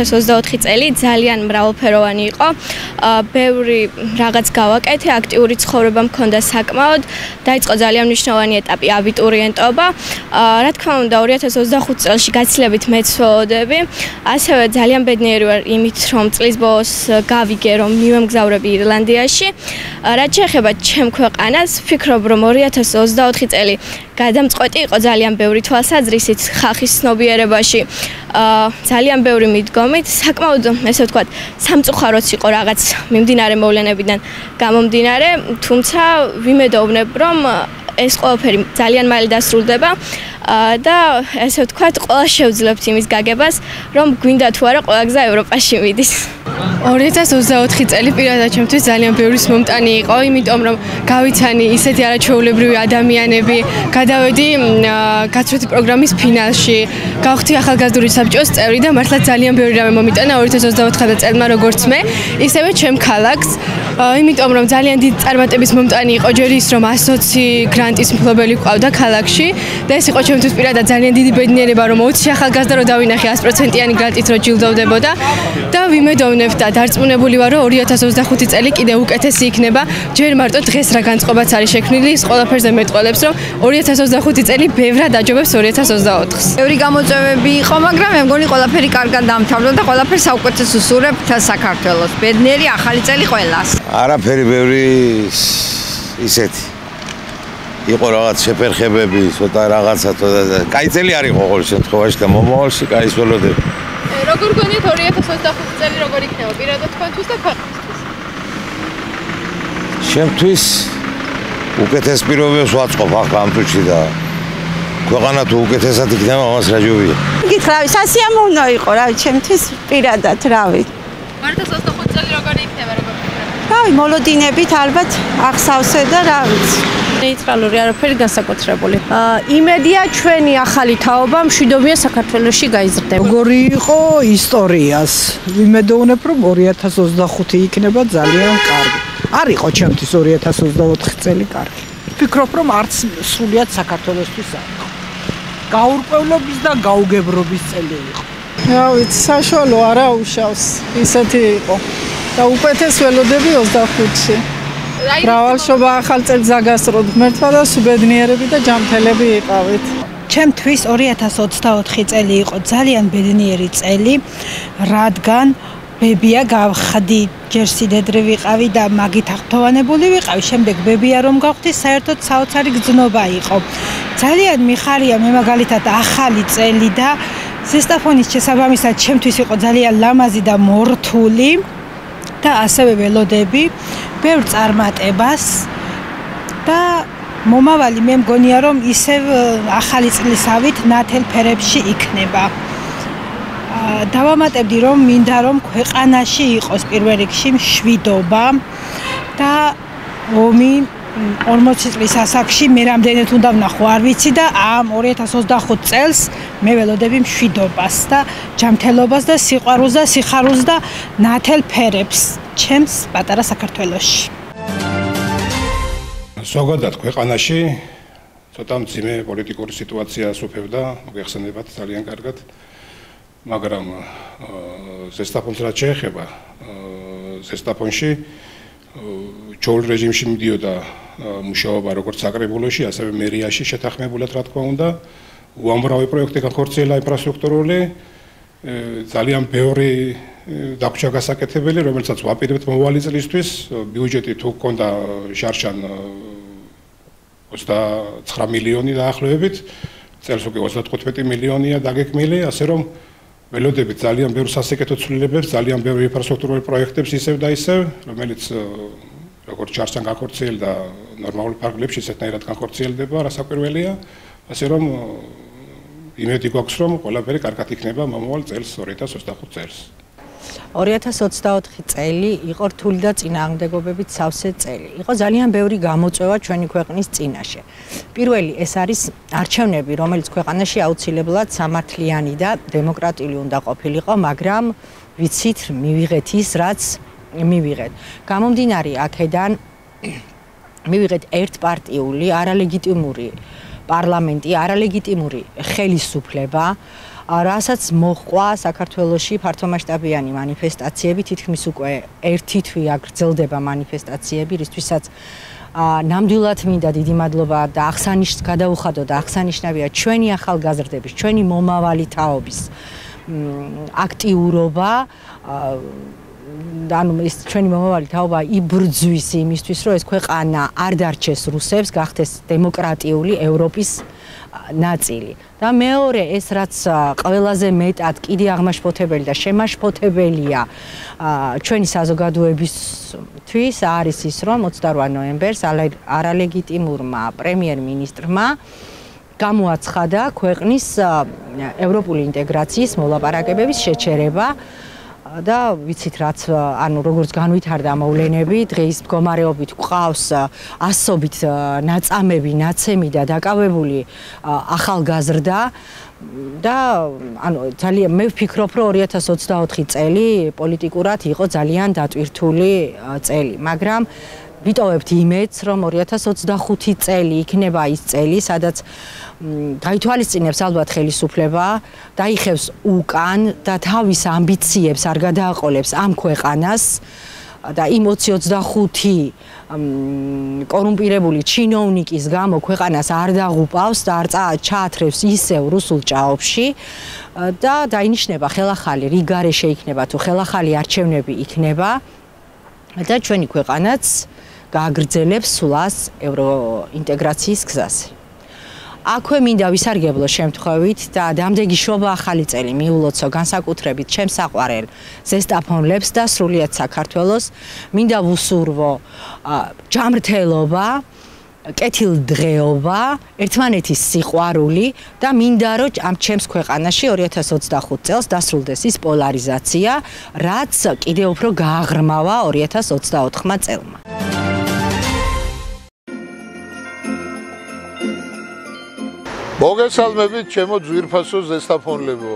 2024 წელი ძალიან მრავალფეროვანი იყო. ბევრი რაღაც გავაკეთე, აქტიური ცხოვრება მქონდა საკმაოდ. დაიწყო ძალიან მნიშვნელოვანი ეტაპი აბიტურიენტობა. Რა თქმა უნდა, 2025 წელს გაცილებით მეცხოველდები. ასევე ძალიან ბედნიერი ვარ იმით, რომ წლის ბოლოს გავიგე, რომ მივემგზავრები ირლანდიაში. რაც შეეხება ჩემ ქვეყანას, ვფიქრობ, რომ 2024 წელი გადამწყვეტი იყო ძალიან ბევრი თვალსაზრისით ხალხის ცნობიერებაში. ძალიან ბევრი მიდგომით, საკმაოდ, ესე ვთქვათ, სამწუხაროც იყო რაღაც მიმდინარე მოვლენებიდან გამომდინარე, თუმცა ვიმედოვნებ, რომ ეს ყველაფერი ძალიან მალე დასრულდება და ესე ვთქვათ, ყველა შევძლებთ იმის გაგებას, რომ გვინდა თუ არა ყველა გზა ევროპაში მიდის. 2024 წელი პირადად ჩემთვის ძალიან ბევრი მომტანი იყო, იმიტომ რომ გავიცანი ისეთი არაჩვეულებრივი ადამიანები, გადავედი გაცვლითი პროგრამის ფინალში, გავხდი ახალგაზრდული საბჭოს წევრი და მართლა ძალიან ბევრი რამე მომიტანა 2024 წელმა როგორც მე, ისევე ჩემ ქალაქს, იმიტომ რომ ძალიან დიდი წარმატების მომტანი იყო ჯერ ის რომ 120 გრანტის მფლობელი ყავდა ქალაქში და ეს იყო ჩემთვის პირადად ძალიან დიდი ბედნიერება რომ 20 ახალგაზრდა რო დავინახე 100%-იანი გრანტით რო ჯილდოვდებოდა და ვიმედოვნებ და დარწმუნებული ვარ რომ 2025 წელი კიდევ უკეთესი იქნება ჯერ მარტო დღეს რა განწყობაც არის შექმნილი ის ყველაფერზე მეტყველებს რომ 2025 წელი ბევრად აჯობებს 2024-ს. Ბევრი გამოწვევები იყო, მაგრამ მე მგონი ყველაფერი კარგად დამთავრდა და ყველაფერი საუკეთესო სურებ საქართველოს. ბედნიერი ახალი წელი ყველას. არაფერი ბევრი ისეთი იყო რაღაც შეფერხებები, ცოტა რაღაცა ცოტა კაი წელი არ იყო ყოველ შემთხვევაში და მომავალში კაი სველოდები. როგორ გონიათ 2025 წელი როგორ იქნება პირადად თქვენთვის და ქვეყნისთვის? ჩემთვის უკეთეს პირობებს ვაწყობ ახლა ამ წუთში და ქვეყანა თუ უკეთესად იქნება, ამას რა ჯობია. გითხრა, სასიამოვნო იყო, რავი, ჩემთვის პირადად, რავი. 2025 წელი როგორ იქნება, როგორ ფიქრობთ? რავი, მოლოდინებით ალბათ ახსავსე და რა ვიცი. ნეიტრალური არაფერი განსაკუთრებული. იმედია ჩვენი ახალი თაობა მშვიდობიან საქართველოში გაიზრდება. როგორი იყო ისტორიას. ვიმედოვნებ რომ 2025 იქნება ძალიან კარგი. არ იყო ჩემთვის 2024 წელი კარგი. ვფიქრობ რომ არც სრულიად საქართველოსთვის არ იყო. გაურკვევლობის და გაუგებრობის წელი იყო. რა ვიცი, საშუალო არა უშავს. ისეთი იყო. და უკეთეს ველოდები 25-ში. მრავალშობა ახალ წელს ზაგასროთ ღმერთმა და სუბედნიერები და ჯანმრთელები იყავით. ჩემთვის 2024 წელი იყო ძალიან ბედნიერი წელი, რადგან ბებია გავხდი, ჯერ სიდედრე ვიყავი და მაგით აღფრთოვანებული ვიყავი, შემდეგ ბებია რომ გავხდი, საერთოდ საოცარი გრძნობა იყო. ძალიან მიხარია მე მაგალითად ახალი წელი და ზესტაფონის შესაბამისად ჩემთვის იყო ძალიან ლამაზი და მორთული და ასევე ველოდები, ბევრ წარმატებას და მომავალი მე მგონია რომ ისევ ახალი წლისავით ნათელ ფერებში იქნება. დავამატებდი რომ მინდა რომ ქვეყანაში იყოს პირველ რიგში მშვიდობა და ომი 40 წლის ასაკში მე რამდენად უნდა ვნახო არ ვიცი და ამ 2025 წელს მე ველოდები მშვიდობას და ჯანმრთელობას და სიყვარულს და სიხარულს და ნათელ ფერებს ჩემს პატარა საქართველოში. ზოგადად ქვეყანაში ცოტა მძიმე პოლიტიკური სიტუაცია ასუფევდა, მოგეხსენებათ ძალიან კარგად, მაგრამ ზესტაფონს რაც შეეხება, ზესტაფონში ჩოულ რეჟიმში მიდიოდა მუშაობა როგორც საკრებულოში, ასევე მერიაში შეთანხმებულად რა თქმა უნდა, უამრავი პროექტი განხორციელა ინფრასტრუქტურული, ძალიან ბევრი დაგვრჩა გასაკეთებელი, რომელსაც ვაპირებთ მომავალი წლისთვის, ბიუჯეტი თუ ჰქონდა შარშან 29 მილიონი დაახლოებით, წელს უკვე 35 მილიონია დაგექმნილი, ასე რომ ველოდებით ძალიან ბევრ სასიკეთო ცვლილებებს, ძალიან ბევრ ინფრასტრუქტურულ პროექტებს ისევ და ისევ, რომელიც როგორც შარშან განხორციელდა ნორმალურ ფარგლებში, ისეთნაირად განხორციელდება, რასაკვირველია, ასე რომ იმედი გვაქვს, რომ ყველაფერი კარგად იქნება მომავალ წელს 2025 წელს. 2024 წელი იყო რთული და წინააღმდეგობებით სავსე წელი. იყო ძალიან ბევრი გამოწვევა ჩვენი ქვეყნის წინაშე. პირველი ეს არის არჩევნები, რომელიც ქვეყანაში აუცილებლად სამართლიანი და დემოკრატიული უნდა ყოფილიყო, მაგრამ ვიცით მივიღეთ ის, რაც მივიღეთ. გამომდინარე აქედან მივიღეთ ერთპარტიული, არალეგიტიმური პარლამენტი, არალეგიტიმური ხელისუფლება, რასაც მოჰყვა საქართველოში ფართომასშტაბიანი მანიფესტაციები, თითქმის უკვე ერთი თვე აგრძელდება მანიფესტაციები, რისთვისაც ნამდვილად მინდა დიდი მადლობა და გადაუხადო და აღსანიშნავია ჩვენი ახალგაზრდების, ჩვენი მომავალი თაობის აქტიურობა და ანუ ეს ჩვენი მომავალი თაობა იბრძვის იმისთვის, რომ ეს ქვეყანა არ დარჩეს რუსებს, გახდეს დემოკრატიული ევროპის ნაწილი. და მეორე ეს რაც ყველაზე მეტად კიდე აღმაშფოთებელი და შემაშფოთებელია ჩვენი საზოგადოებისთვის არის ის, რომ 28 ნოემბერს არალეგიტიმურმა პრემიერ-მინისტრმა გამოაცხადა ქვეყნის ევროპული ინტეგრაციის მოლაპარაკებების შეჩერება და ვიცით რაც ანუ როგორც განვითარდა მოვლენები დღეის მდგომარეობით გვყავს ასობით ნაწამები, ნაცემი და დაკავებული ახალგაზრდა და ანუ ძალიან მე ვფიქრობ რომ 2024 წელი პოლიტიკურად იყო ძალიან დატვირთული წელი, მაგრამ ვიტოვებთ იმედს, რომ 2025 წელი იქნება ის წელი, სადაც გაითვალისწინებს ალბათ ხელისუფლება, დაიხევს უკან და თავის ამბიციებს არ გადააყოლებს ამ ქვეყანას და იმ 20-25 კორუმპირებული ჩინოვნიკის გამო ქვეყანას არ დაღუპავს და არ ჩაათრევს ისევ რუსულ ჭაობში და დაინიშნება ხელახალი რიგარეშე იქნება თუ ხელახალი არჩევნები იქნება და ჩვენი ქვეყანაც გააგრძელებს სულას ევროინტეგრაციის გზაზე. აქვე მინდა ვისარგებლო შემთხვევით და დამდეგი შობა ახალი წელი მიულოცო განსაკუთრებით ჩემს საყვარელ ზესტაფონლებს და სრულიად საქართველოს. მინდა ვუსურვო ჯანმრთელობა, კეთილდღეობა, ერთმანეთის სიყვარული და მინდა რომ ამ ჩემს ქვეყანაში 2025 წელს დასრულდეს ის პოლარიზაცია, რაც კიდევ უფრო გააღრმავა 2024 წელმა. მოგესალმებით ჩემო ძვირფასო ზესტაფონლებო.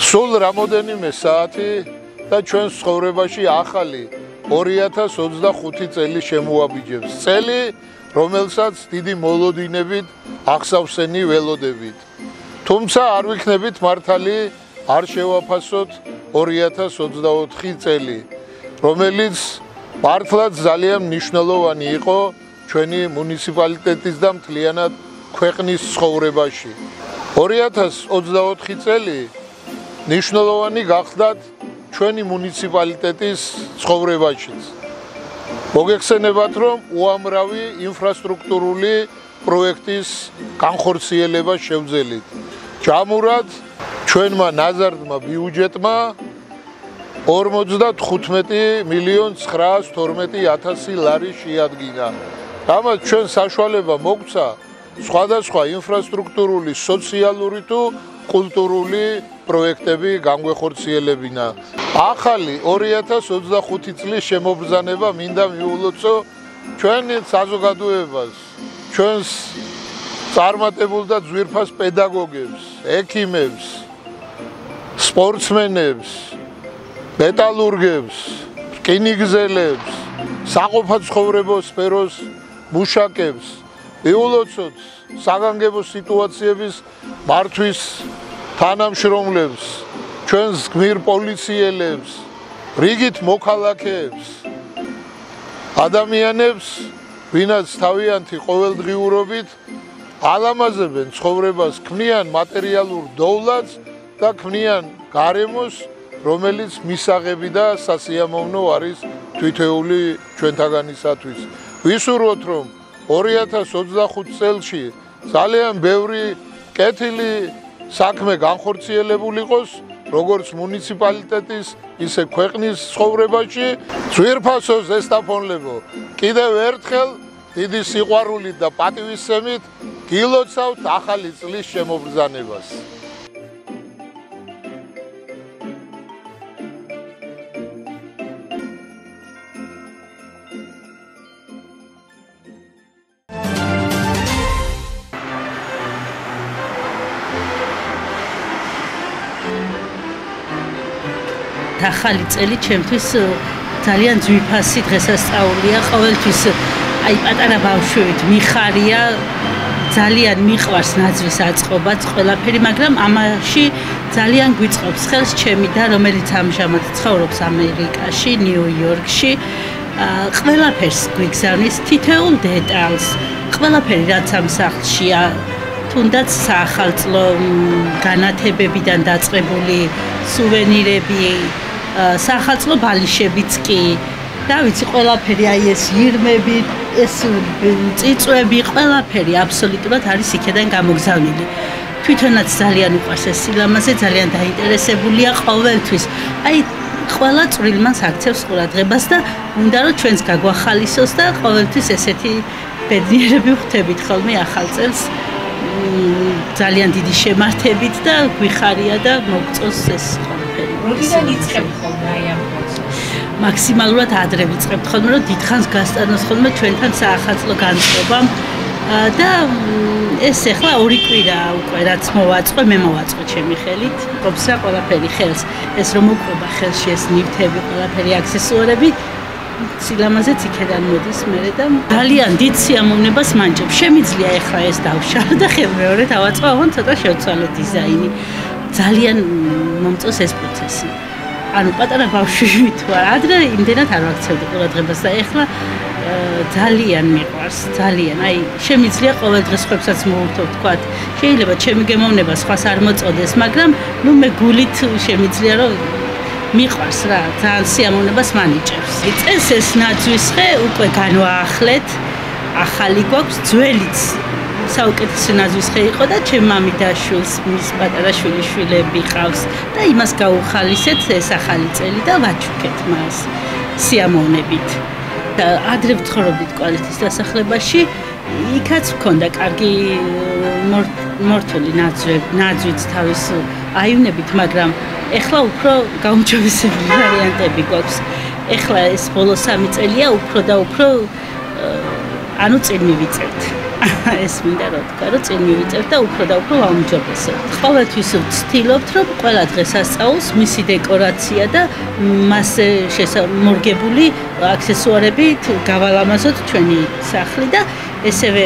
სულ რამოდენიმე საათი და ჩვენს ცხოვრებაში ახალი 2025 წელი შემოაბიჯებს. წელი, რომელსაც დიდი მოლოდინებით აღსავსენი ველოდებით. თუმცა არ ვიქნებით მართალი, არ შევაფასოთ 2024 წელი, რომელიც მართლაც ძალიან მნიშვნელოვანი იყო ჩვენი მუნიციპალიტეტის და მთლიანად ქვეყნის ცხოვრებაში. 2024 წელი მნიშვნელოვანი გახდათ ჩვენი მუნიციპალიტეტის ცხოვრებაშიც. მოგეხსენებათ, რომ უამრავი ინფრასტრუქტურული პროექტის განხორციელება შევძელით. ჯამურად ჩვენმა ნაზარდმა ბიუჯეტმა 55.912.000 ლარი შეადგინა. რამაც ჩვენ საშუალება მოგცა სხვადასხვა ინფრასტრუქტურული, სოციალური თუ კულტურული პროექტები განგვეხორციელებინა. ახალი 2025 წლის შემობრძანება მინდა მიულოცო ჩვენ საზოგადოებას, ჩვენს წარმატებულ და ძვირფას პედაგოგებს, ექიმებს, სპორტსმენებს, მეტალურგებს, რკინიგზელებს, საყოფაცხოვრებო სფეროს მუშაკებს. მიულოცოთ საგანგებო სიტუაციების მართვის თანამშრომლებს, ჩვენს გმირ პოლიციელებს, რიგით მოქალაქეებს, ადამიანებს, ვინაც თავიანთი ყოველდღიურობით ალამაზებენ ცხოვრებას, ქმნიან მატერიალურ დოვლადს და ქმნიან გარემოს, რომელიც მისაღები და სასიამოვნო არის თითოეული ჩვენთაგანისათვის. ვისურვოთ, რომ 2025 წელში ძალიან ბევრი კეთილი საქმე განხორციელებული იყოს, როგორც მუნიციპალიტეტის, ისე ქვეყნის ცხოვრებაში. ძვირფასო ზესტაფონლებო, კიდევ ერთხელ დიდი სიყვარულით და პატივისცემით გილოცავთ ახალი წლის შემობრძანებას. ახალი წელი ჩემთვის ძალიან ძვირფასი დღესასწაულია, ყოველთვის აი პატარა ბავშვებით მიხარია ძალიან მიყვარს ნაძვის აწყობაც ყველაფერი, მაგრამ ამაში ძალიან გვიწყობს ხელს ჩემი და რომელიც ამჟამად ცხოვრობს ამერიკაში, ნიუ-იორკში. ყველაფერს გვიგზავნის თითოეულ დეტალს, ყველაფერი რაც ამ სახლშია, თუნდაც საახალწლო განათებებიდან დაწყებული სუვენირები, საახალწლო ბალიშებიც კი. და ვიცი ყველაფერი აი ეს ირმები, ეს წიწვები, ყველაფერი აბსოლუტურად არის იქიდან გამოგზავნილი. თვითონაც ძალიან უყვარს ეს სილამაზე, ძალიან დაინტერესებულია ყოველთვის. აი ყველა წვრილმანს აქცევს ყურადღებას და უნდა რომ ჩვენს გაგვახალისოს და ყოველთვის ესეთი ბედნიერები ვხვდებით ხოლმე ახალ წელს. ძალიან დიდი შემართებით და გვიხარია და მოგწონს ეს ყველაფერი. როდესაც იწყებთ ხოლმე აი ამ მაქსიმალურად ადრე ვიწყებთ ხოლმე, რომ დიდხანს გასტანოს ხოლმე ჩვენთან საახალწლო განწყობამ და ეს ახლა 2 კვირა უკვე რაც მოვაწყო, მე მოვაწყო ჩემი ხელით. ყოფს რა ყველაფერი ხელს, ეს რომ უყვება ხელში ეს ნივთები, ყველაფერი აქსესუარები, სილამაზეც იქიდან მოდის მერე და ძალიან დიდ სიამოვნებას მანჯობ. შემიძლია ახლა ეს დავშალო და მეორე დავაწყო, აღონ ცოტა შევცვალე დიზაინი. ძალიან მომწონს ეს პროცესი. ანუ პატარა ბავშვი თუ არა, ადრე იმდენად არ ვაქცევდი ყურადღებას და ეხლა ძალიან მიყვარს, ძალიან. აი, შემიძლია ყოველ დღეს ხვებსაც მოვურთო, ვთქვათ. შეიძლება ჩემი გემოვნება სხვას არ მოწოდეს, მაგრამ ნუ მე გულით შემიძლია რომ მიყვარს რა, ძალიან სიამოვნებას მანიჭებს. წელს ეს ნაძვის ხე უკვე განვაახლეთ, ახალი გვაქვს, ძველიც საუკეთესო ნაძვის ხე იყო და ჩემ მამიდაშვილს მის პატარა შვილიშვილები ყავს და იმას გაუხალისეთ ეს ახალი წელი და ვაჩუქეთ მას სიამოვნებით. და ადრე ვცხოვრობდით კვალეთის დასახლებაში, იქაც მქონდა კარგი მორთული ნაძვით თავის აივნებით, მაგრამ ეხლა უფრო გაუმჯობესებული ვარიანტები გვაქვს. ეხლა ეს ბოლო 3 წელია უფრო და უფრო ანუ წინ მივიწევთ. ეს მინდა რომ თქვა, რომ წინ მივიწევთ და უფრო და უფრო ვაუმჯობესებთ. ყოველთვის ვცდილობთ, რომ ყველა დღესასწაულს მისი დეკორაცია და მასზე მორგებული აქსესუარები გავალამაზოთ ჩვენი სახლი და ესევე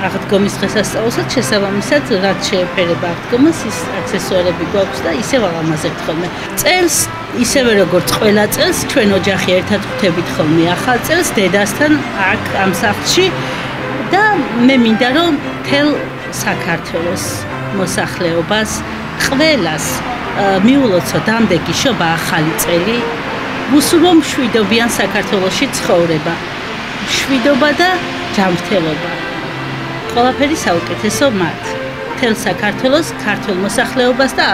აღდგომის დღესასწაულსაც შესაბამისად რაც შეეფერება აღდგომას ის აქსესუარები გვაქვს და ისე ვალამაზებთ ხოლმე. წელს ისევე როგორც ყველა წელს ჩვენ ოჯახი ერთად ხვდებით ხოლმე ახალ წელს დედასთან აქ ამ სახლში და მე მინდა რომ თელ საქართველოს მოსახლეობას ყველას მიულოცო დამდეგი შობა ახალი წელი ვუსურვო მშვიდობიან საქართველოში ცხოვრება მშვიდობა და ჯანმრთელობა ყველაფერი საუკეთესო მათ თელ საქართველოს ქართულ მოსახლეობას და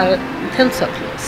თელ მსოფლიოს